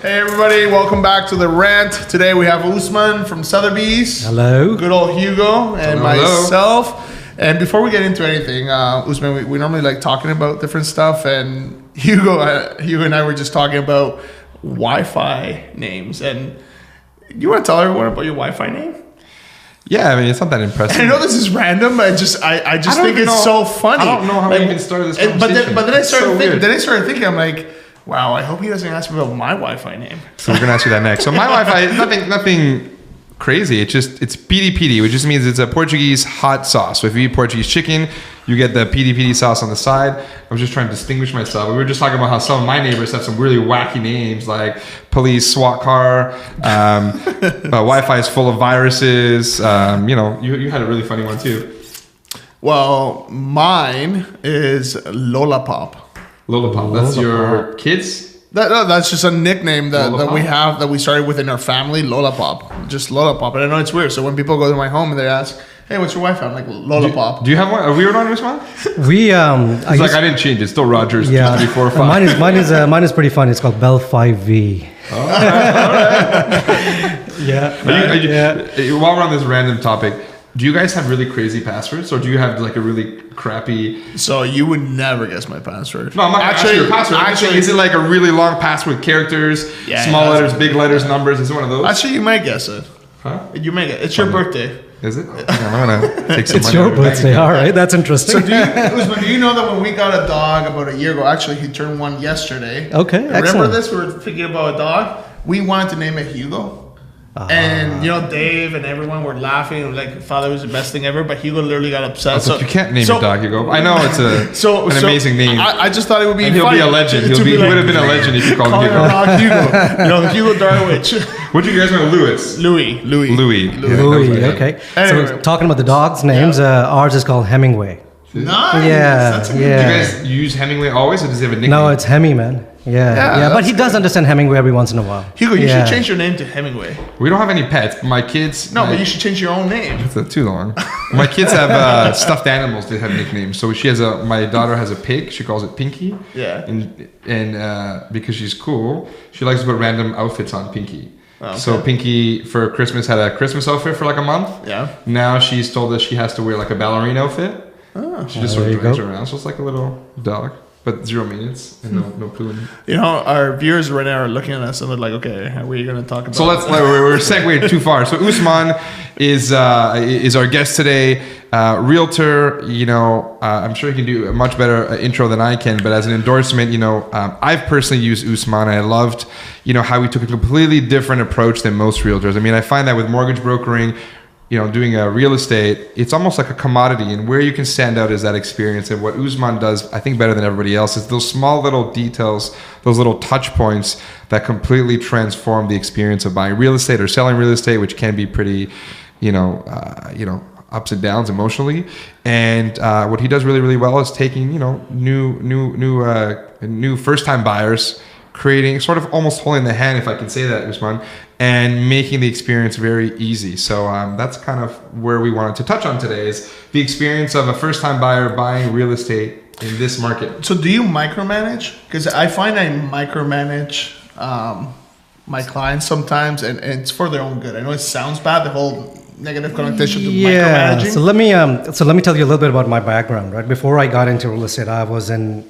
Hey everybody, welcome back to the Rant. Today we have Usman from Sotheby's. Hello. Good old Hugo and Hello. myself. And before we get into anything, Usman, we normally like talking about different stuff. And Hugo and I were just talking about Wi-Fi names. And you want to tell everyone about your Wi-Fi name? Yeah, I mean, it's not that impressive. And I know this is random, but I just think it's so funny. I don't know how we even started this conversation. But then I started thinking, I'm like, wow, I hope he doesn't ask me about my Wi-Fi name. So we're gonna ask you that next. So my Wi-Fi is nothing crazy. It's pidi, which just means it's a Portuguese hot sauce. So if you eat Portuguese chicken, you get the pidi sauce on the side. I was just trying to distinguish myself. We were just talking about how some of my neighbors have some really wacky names, like police, SWAT car. Wi-Fi is full of viruses. You had a really funny one too. Well, mine is Lollapop. Lollapop. That's your kids? That's just a nickname that we Lollapop? have that we started within our family. Lollapop, just Lollapop. And I know it's weird. So when people go to my home and they ask, "Hey, what's your Wi-Fi?" I'm like, Lollapop. Do you have one? A weird one, Usman? I didn't change it. It's still Rogers. Yeah. 2, 3, 4, 5. Mine is pretty fun. It's called Bell 5V. All right. Yeah. While we're on this random topic, do you guys have really crazy passwords, or do you have like a really crappy? So you would never guess my password. No, I'm not actually your password. Actually, is it like a really long password with characters, small letters, big letters, numbers? Is it one of those? Actually, you might guess it. Huh? You may guess. It's your birthday. Is it? Okay, I'm gonna take some It's money your out of the bank birthday. account. All right, that's interesting. So Usman, do you know that when we got a dog about a year ago, actually he turned one yesterday. Okay, Remember excellent. this? We were thinking about a dog. We wanted to name it Hugo. And Dave and everyone were laughing. It was like, thought it was the best thing ever. But Hugo literally got upset. So you can't name your dog Hugo. I know it's an amazing name. I just thought it would be. And he'll be a legend. He would have been a legend if you called him Hugo. Hugo. Hugo Darwich. What do you guys know, Louis? Louis. Louis. Okay. Anyway. So talking about the dogs' names, ours is called Hemingway. Nice. Yeah. That's a good Do you guys use Hemingway always, or does he have a nickname? No, it's Hemi, man. Yeah. But he does understand Hemingway every once in a while. Hugo, you should change your name to Hemingway. We don't have any pets. My kids. No, but you should change your own name. It's too long. My kids have stuffed animals that have nicknames. So my daughter has a pig. She calls it Pinky. Yeah. And because she's cool, she likes to put random outfits on Pinky. Oh, okay. So Pinky for Christmas had a Christmas outfit for like a month. Yeah. Now she's told us she has to wear like a ballerina outfit. Oh. She just sort of drags her around. So it's like a little dog, but 0 minutes and no pooing. Our viewers right now are looking at us and they're like, okay, are we going to talk about So we're segueing too far. So Usman is our guest today, realtor. I'm sure he can do a much better intro than I can, but as an endorsement, I've personally used Usman and I loved, how he took a completely different approach than most realtors. I mean, I find that with mortgage brokering, doing real estate, it's almost like a commodity, and where you can stand out is that experience. And what Usman does, I think, better than everybody else is those small little details, those little touch points that completely transform the experience of buying real estate or selling real estate, which can be pretty, ups and downs emotionally. And what he does really, really well is taking, new first-time buyers, creating sort of almost holding the hand, if I can say that, Usman, and making the experience very easy. So that's kind of where we wanted to touch on today is the experience of a first-time buyer buying real estate in this market. So do you micromanage? Because I find I micromanage my clients sometimes, and it's for their own good. I know it sounds bad, the whole negative connotation to micromanaging. So let me tell you a little bit about my background. Right before I got into real estate, I was in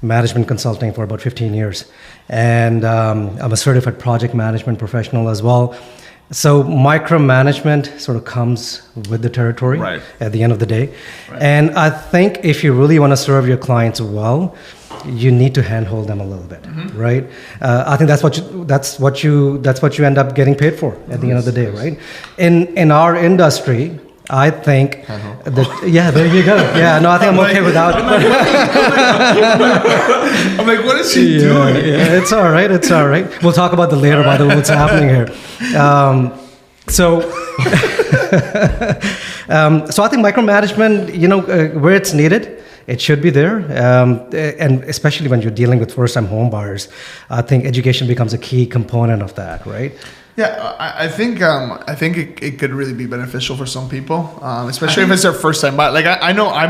management consulting for about 15 years. And I'm a certified project management professional as well. So micromanagement sort of comes with the territory at the end of the day. Right. And I think if you really want to serve your clients well, you need to handhold them a little bit, right? I think that's what you end up getting paid for at the end of the day, right? In our industry, I think there you go. Yeah, no, I think I'm okay without. I'm like, what is he doing? Yeah, it's all right. We'll talk about that later, by the way, what's happening here. So I think micromanagement, where it's needed, it should be there. And especially when you're dealing with first-time home buyers, I think education becomes a key component of that, right? Yeah, I think it could really be beneficial for some people, especially if it's their first time buy. Like I know I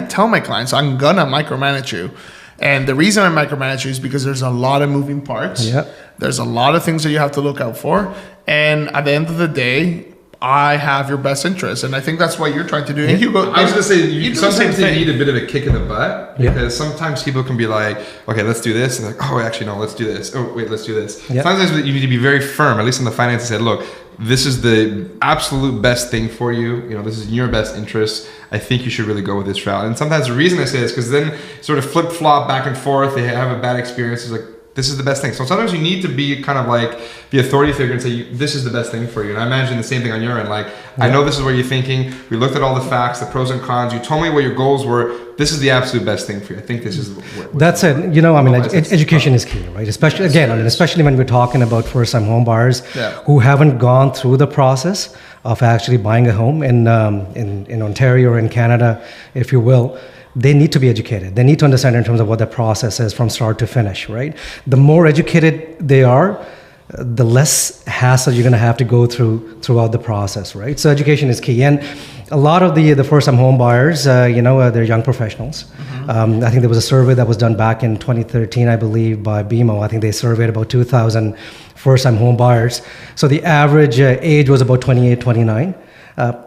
tell my clients I'm gonna micromanage you, And the reason I micromanage you is because there's a lot of moving parts. Yeah. There's a lot of things that you have to look out for. And at the end of the day, I have your best interest. And I think that's what you're trying to do. And Hugo, I was going to say, you do the sometimes same you thing. need a bit of a kick in the butt Yeah. because sometimes people can be like, okay, let's do this. And like, oh, actually, no, let's do this. Oh, wait, let's do this. Yeah. Sometimes you need to be very firm, at least on the finances side. Look, this is the absolute best thing for you. You know, this is in your best interest. I think you should really go with this route. And sometimes the reason I say this, because then sort of flip flop back and forth. They have a bad experience. It's like, this is the best thing. So sometimes you need to be kind of like the authority figure and say, this is the best thing for you. And I imagine the same thing on your end. Like, I know this is what you're thinking. We looked at all the facts, the pros and cons. You told me what your goals were. This is the absolute best thing for you. I think this is what That's it. You know, I mean, Otherwise it's education is key, right? Especially, again, I mean, especially when we're talking about first-time home buyers who haven't gone through the process of actually buying a home in Ontario or in Canada, if you will. They need to be educated. They need to understand in terms of what the process is from start to finish, right? The more educated they are, the less hassle you're going to have to go throughout the process, right? So education is key. And a lot of the first-time home buyers, they're young professionals. I think there was a survey that was done back in 2013, I believe, by BMO. I think they surveyed about 2,000 first-time home buyers. So the average age was about 28, 29.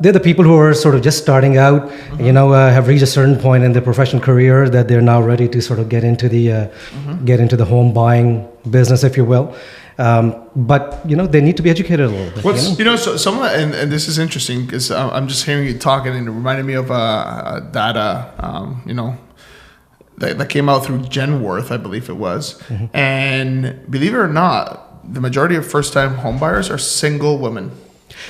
They're the people who are sort of just starting out, have reached a certain point in their professional career that they're now ready to sort of get into the home buying business, if you will. But they need to be educated a little bit. So some of that, and this is interesting because I'm just hearing you talking, and it reminded me of data, that came out through Genworth, I believe it was, and believe it or not, the majority of first-time homebuyers are single women.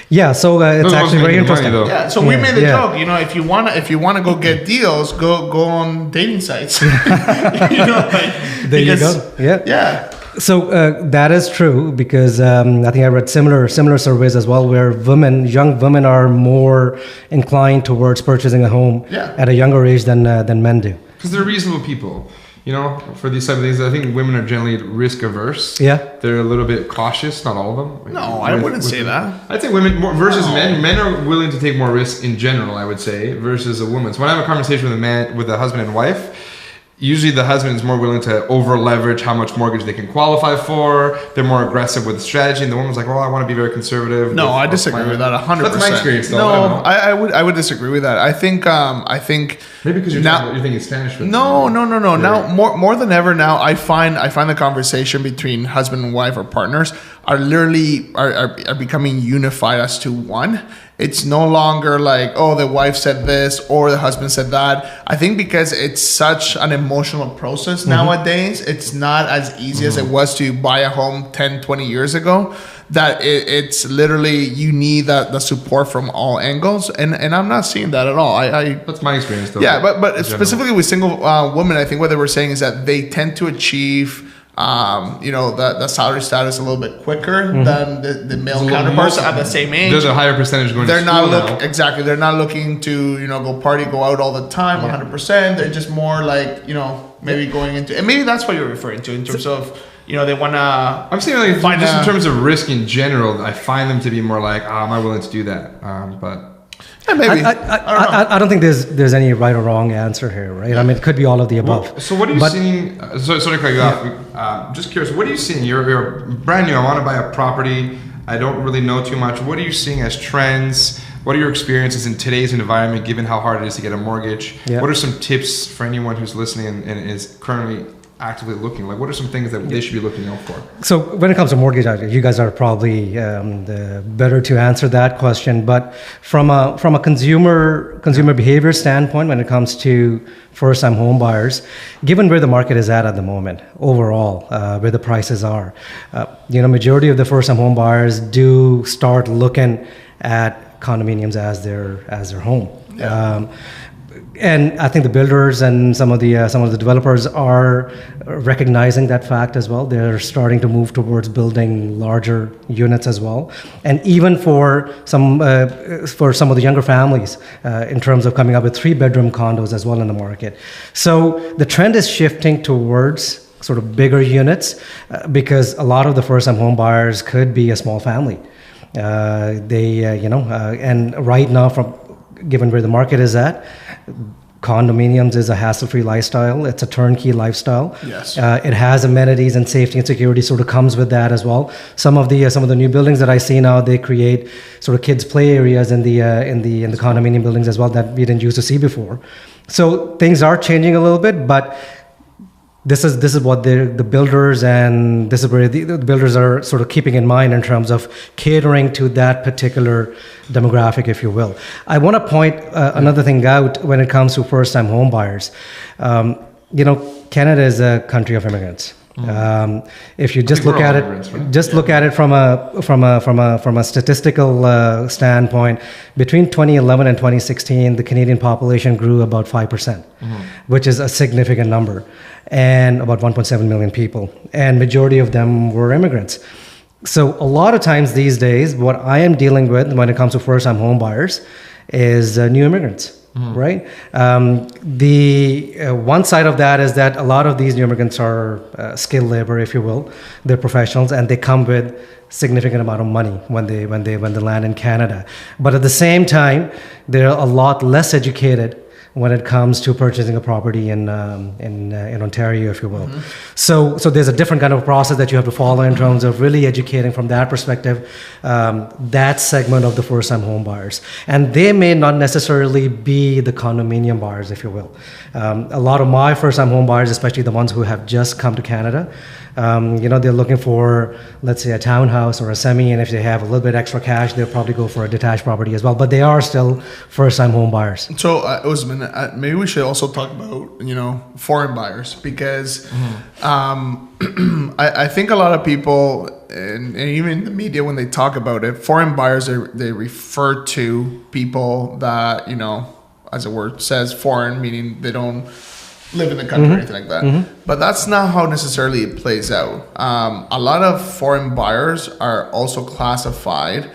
Yeah, so it's actually very interesting. Yeah, so we made the joke. If you wanna go get deals, go on dating sites. There you go. Yeah. So that is true because I think I read similar surveys as well, where young women are more inclined towards purchasing a home at a younger age than men do. Because they're reasonable people. For these type of things, I think women are generally risk averse. Yeah. They're a little bit cautious, not all of them. No, I wouldn't say that. I'd say women versus men. Men are willing to take more risks in general, I would say, versus a woman. So when I have a conversation with a husband and wife, usually the husband is more willing to over leverage how much mortgage they can qualify for. They're more aggressive with the strategy, and the woman's like, "Well, I want to be very conservative." No, I disagree with that 100%. That's my experience, though. No, I would disagree with that. I think maybe because you're thinking Spanish. No. Now more than ever now, I find the conversation between husband and wife or partners are literally are becoming unified as to one. It's no longer like, oh, the wife said this or the husband said that. I think because it's such an emotional process nowadays, it's not as easy as it was to buy a home 10, 20 years ago, that it's literally, you need the support from all angles. And I'm not seeing that at all. That's my experience, though. Yeah, but specifically with single women, I think what they were saying is that they tend to achieve the salary status a little bit quicker than the male counterparts at the same age. There's a higher percentage going to school Exactly. They're not looking to, go party, go out all the time, 100%. They're just more like, maybe going into, and maybe that's what you're referring to in terms of, they want to. I'm saying like just in terms of risk in general, I find them to be more like, am I willing to do that? But. Yeah, maybe. I don't think there's any right or wrong answer here, right? I mean, it could be all of the above. Well, so what are you seeing? Sorry to cut you off. Just curious, what are you seeing? You're brand new. I want to buy a property. I don't really know too much. What are you seeing as trends? What are your experiences in today's environment, given how hard it is to get a mortgage? Yeah. What are some tips for anyone who's listening and is currently actively looking? Like, what are some things that they should be looking out for? So when it comes to mortgage, you guys are probably better to answer that question. But from a consumer behavior standpoint, when it comes to first-time home buyers, given where the market is at the moment, overall, where the prices are, majority of the first-time home buyers do start looking at condominiums as their home. Yeah. And I think the builders and some of the developers are recognizing that fact as well. They're starting to move towards building larger units as well, and even for some of the younger families, in terms of coming up with 3-bedroom condos as well in the market. So the trend is shifting towards sort of bigger units, because a lot of the first-time home buyers could be a small family. And right now, given where the market is at, condominiums is a hassle-free lifestyle. It's a turnkey lifestyle. Yes. It has amenities and safety and security sort of comes with that as well. Some of the new buildings that I see now, they create sort of kids play areas in the condominium buildings as well that we didn't used to see before. So things are changing a little bit, but this is what the builders, and this is where the builders are sort of keeping in mind in terms of catering to that particular demographic, if you will. I want to point another thing out when it comes to first-time home buyers. Canada is a country of immigrants. If you just look at it, right? Look at it from a statistical standpoint, between 2011 and 2016, the Canadian population grew about 5%, which is a significant number, and about 1.7 million people, and majority of them were immigrants. So a lot of times these days, what I am dealing with when it comes to first-time home buyers is new immigrants. Right. The one side of that is that a lot of these new immigrants are skilled labor, if you will. They're professionals, and they come with significant amount of money when they land in Canada. But at the same time, they're a lot less educated when it comes to purchasing a property in Ontario, if you will. So there's a different kind of process that you have to follow in terms of really educating from that perspective, that segment of the first-time home buyers. And they may not necessarily be the condominium buyers, if you will. A lot of my first-time home buyers, especially the ones who have just come to Canada, they're looking for, let's say, a townhouse or a semi, and if they have a little bit extra cash, they'll probably go for a detached property as well. But they are still first-time home buyers. So, Usman, maybe we should also talk about, foreign buyers, because I think a lot of people, and even the media, when they talk about it, foreign buyers, they refer to people that, as the word says, foreign, meaning they don't live in the country or anything like that. But that's not how necessarily it plays out. A lot of foreign buyers are also classified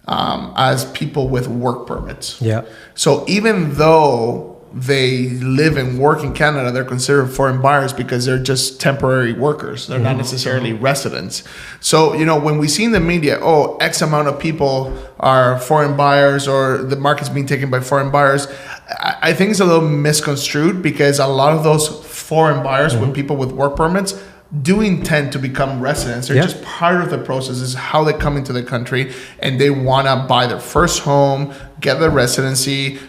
as people with work permits. Yeah. So even though they live and work in Canada, they're considered foreign buyers because they're just temporary workers. They're not necessarily residents. So, when we see in the media, X amount of people are foreign buyers, or the market's being taken by foreign buyers, I think it's a little misconstrued, because a lot of those foreign buyers with people with work permits do intend to become residents. They're just part of the process. This is how they come into the country, and they want to buy their first home, get the residency,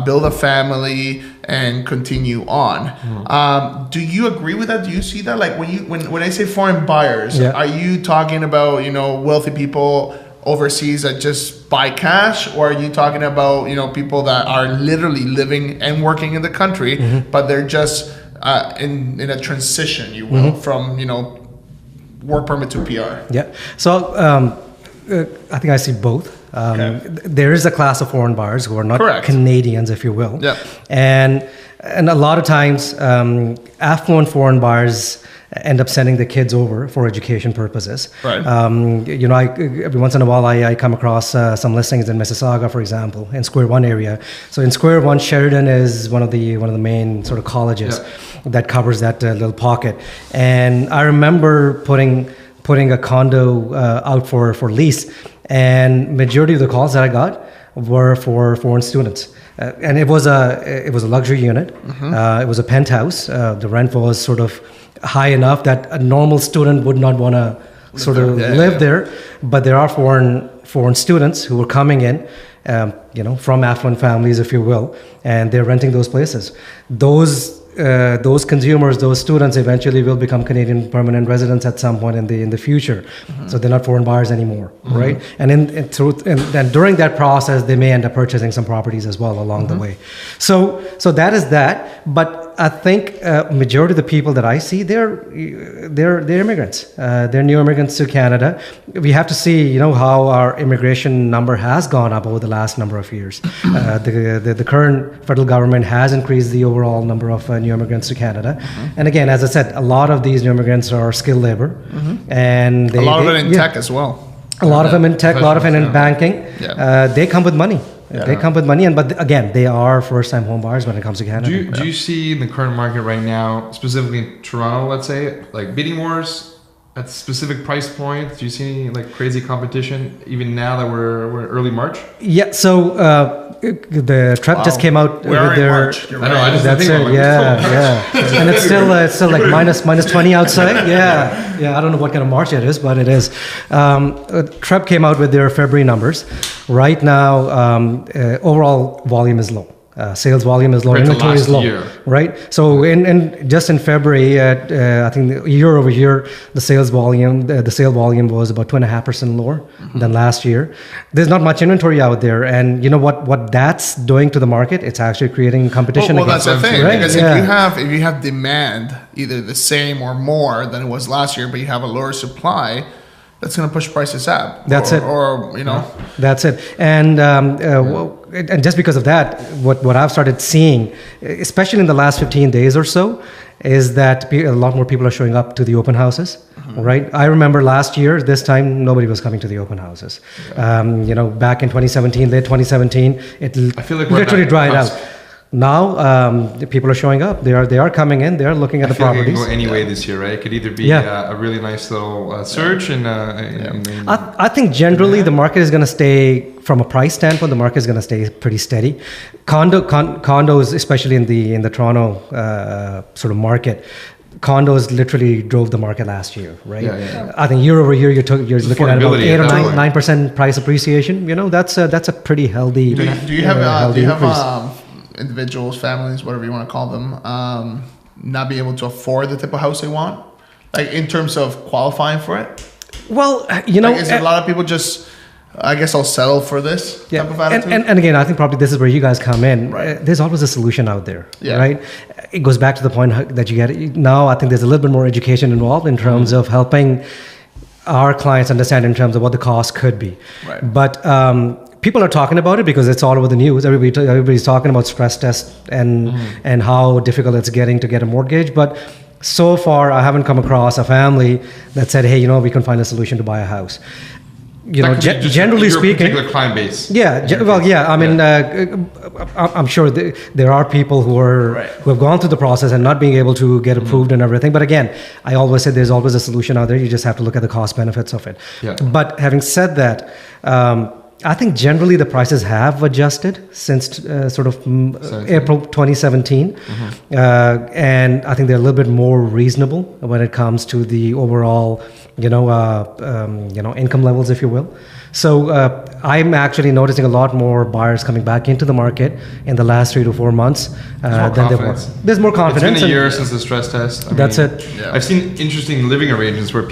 build a family, and continue on. Do you agree with that? Do you see that? Like when I say foreign buyers, are you talking about wealthy people overseas that just buy cash, or are you talking about people that are literally living and working in the country, but they're just in a transition, you will, from work permit to PR? Yeah. So I think I see both. There is a class of foreign buyers who are not Canadians, if you will. Yeah. And a lot of times, affluent foreign buyers end up sending the kids over for education purposes. Right. Every once in a while, I come across some listings in Mississauga, for example, in Square One area. So in Square One, Sheridan is one of the main sort of colleges that covers that little pocket. And I remember putting a condo out for lease, and majority of the calls that I got were for foreign students. And it was a luxury unit. It was a penthouse. The rent was sort of high enough that a normal student would not want to live there. But there are foreign students who are coming in, from affluent families, if you will, and they're renting those places. Those consumers, those students, eventually will become Canadian permanent residents at some point in the future. So they're not foreign buyers anymore, right? And and during that process, they may end up purchasing some properties as well along the way. So that is that. But I think majority of the people that I see, they're immigrants. They're new immigrants to Canada. We have to see, how our immigration number has gone up over the last number of years. The current federal government has increased the overall number of new immigrants to Canada. And again, as I said, a lot of these new immigrants are skilled labor, and a lot of it in tech as well. A lot of them in tech, a lot of it in banking. They come with money. They come with money, but again, they are first-time home buyers when it comes to Canada. Do you see in the current market right now, specifically in Toronto, let's say, like bidding wars at specific price points? Do you see any like crazy competition even now that we're early March? Yeah. So the Trump just came out We are with in their. March. You're I know. right. I just That's think it. Yeah. And it's still like minus 20 outside. Yeah. I don't know what kind of March it is, but it is. Trump came out with their February numbers. Right now, overall volume is low. Sales volume is low, Compared to inventory is last low, year. right? So in just in February, I think year over year, the sale volume was about 2.5% lower than last year. There's not much inventory out there, and you know what that's doing to the market? It's actually creating competition. Well, that's the thing, right? because Yeah. if you have demand either the same or more than it was last year, but you have a lower supply, that's going to push prices up. That's it. Or you know, That's it. And just because of that, what I've started seeing, especially in the last 15 days or so, is that a lot more people are showing up to the open houses, right? I remember last year, this time, nobody was coming to the open houses. You know, back in 2017, late 2017, I feel like we're literally back- dried out. Now, the people are showing up. They are coming in. They are looking at I the feel like it properties. can go any way this year, right? It could either be Yeah. a really nice little surge and I think generally the market is going to stay, from a price standpoint, the market is going to stay pretty steady. Condos, especially in the Toronto sort of market, condos literally drove the market last year, right? Yeah. I think year over year you're looking at about affordability, 8 or totally. 9% price appreciation. You know, that's a pretty healthy. do you have healthy increase. Individuals, families, whatever you want to call them, not be able to afford the type of house they want, like in terms of qualifying for it? Well, you know, Like, is there a lot of people just, I guess I'll settle for this type of attitude? and again, I think probably this is where you guys come in. Right. There's always a solution out there, Yeah. right? It goes back to the point that you get now. I think there's a little bit more education involved in terms of helping our clients understand in terms of what the cost could be. Right. But people are talking about it because it's all over the news. Everybody's talking about stress tests and how difficult it's getting to get a mortgage. But so far, I haven't come across a family that said, "Hey, you know, we can find a solution to buy a house." You know, generally your speaking, particular client base. yeah. I mean, I'm sure there are people who have gone through the process and not being able to get approved and everything. But again, I always say there's always a solution out there. You just have to look at the cost benefits of it. Yeah. But having said that, I think generally the prices have adjusted since April 2017, and I think they're a little bit more reasonable when it comes to the overall, income levels, if you will. So I'm actually noticing a lot more buyers coming back into the market in the last 3 to 4 months than there were. confidence. There's more confidence. It's been a and- year since the stress test. That's it. Yeah. I've seen interesting living arrangements where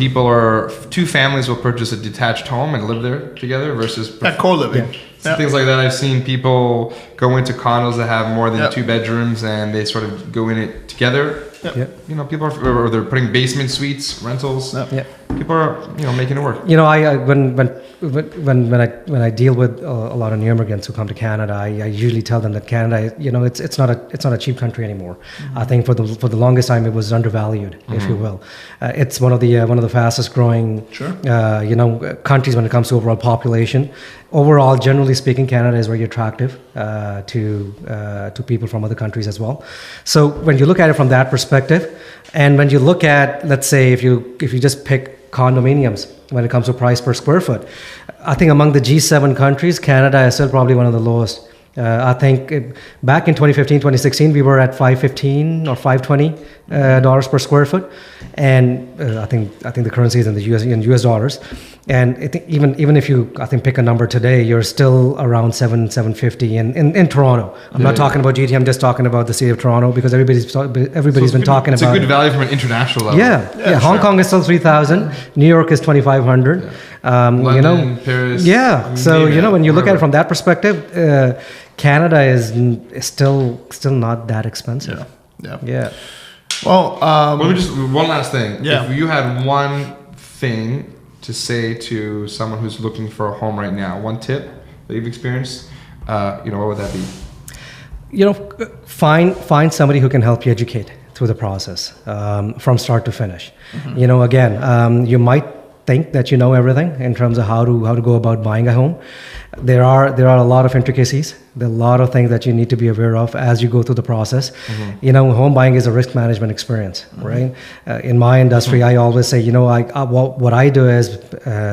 two families will purchase a detached home and live there together versus co-living. So things like that. I've seen people go into condos that have more than Yep. 2 bedrooms and they sort of go in it together. Yeah. You know, people are, or they're putting basement suites, rentals. Yep. Yeah. People are, making it work. You know, when I deal with a lot of new immigrants who come to Canada, I usually tell them that Canada, it's not a cheap country anymore. I think for the longest time it was undervalued, if you will. It's one of the fastest growing, countries when it comes to overall population. Overall, generally speaking, Canada is very attractive to people from other countries as well. So when you look at it from that perspective, and when you look at, let's say, if you just pick condominiums when it comes to price per square foot, I think among the G7 countries, Canada is still probably one of the lowest. I think back in 2015, 2016, we were at $515 or $520 dollars per square foot, and I think the currency is in the US dollars. And I think even if you pick a number today, you're still around $750 in Toronto. I'm not talking about GT. I'm just talking about the city of Toronto because everybody's been talking It's about. a good value from an international level. Yeah. Hong Kong is still 3,000. New York is 2,500. London, Paris. Yeah. So when you look at it from that perspective, Canada is still not that expensive. Yeah. Well, Let me just one last thing. Yeah. If you had one thing to say to someone who's looking for a home right now, one tip that you've experienced, what would that be? Find somebody who can help you educate through the process from start to finish. Again, you might think that you know everything in terms of how to go about buying a home. There are a lot of intricacies. There are a lot of things that you need to be aware of as you go through the process. You know, home buying is a risk management experience, right? In my industry, I always say, you know, what I do is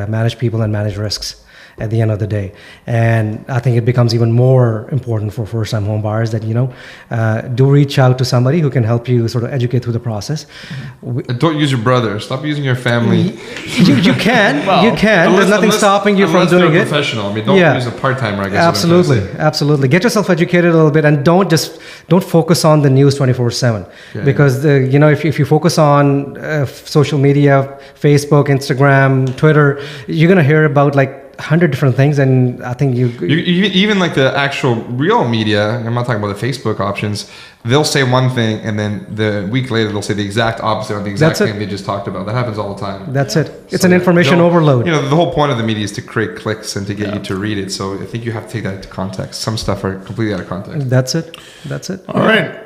manage people and manage risks at the end of the day. And I think it becomes even more important for first-time home buyers that, you know, do reach out to somebody who can help you sort of educate through the process. Don't use your brother. Stop using your family. You can. Well, you can. There's nothing stopping you from doing it. Professional. I mean, don't use a part-timer, I guess. Absolutely. Get yourself educated a little bit, and don't focus on the news 24/7. Because you know, if you focus on social media, Facebook, Instagram, Twitter, you're gonna hear about like 100 different things, and I think you even like the actual real media, I'm not talking about the Facebook options, they'll say one thing and then the week later they'll say the exact opposite of the exact thing they just talked about. That happens all the time. That's it. It's an information overload. You know, the whole point of the media is to create clicks and to get you to read it. So I think you have to take that into context. Some stuff are completely out of context. That's it. All right.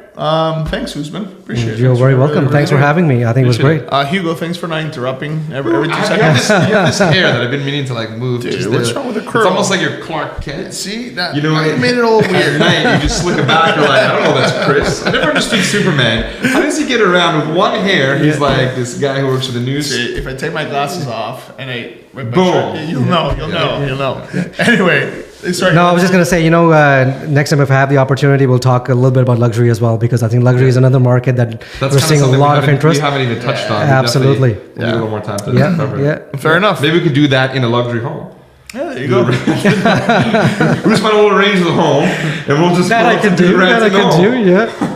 Thanks, Usman. Appreciate it. You're very welcome. Thanks for having me. I think it was great. Hugo, thanks for not interrupting every 2 seconds. You have this hair that I've been meaning to like move. Dude, what's wrong with the curl? It's almost like you're Clark Kent. See that? You know, you made it all weird. At night, you just slick it back. You're like, I don't know, that's Chris. I never understood Superman. How does he get around with one hair? He's like this guy who works for the news. See, if I take my glasses off and boom, you'll know. Anyway. Sorry. No, I was just going to say, you know, next time if I have the opportunity, we'll talk a little bit about luxury as well, because I think luxury is another market that we're seeing a lot of interest. We haven't even touched on. Absolutely. We'll need a little more time to cover it. Fair enough. Maybe we could do that in a luxury home. Yeah, there you go. Usman will arrange the home, and we'll just that I can do.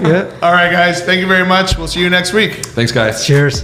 Yeah. All right, guys. Thank you very much. We'll see you next week. Thanks, guys. Cheers.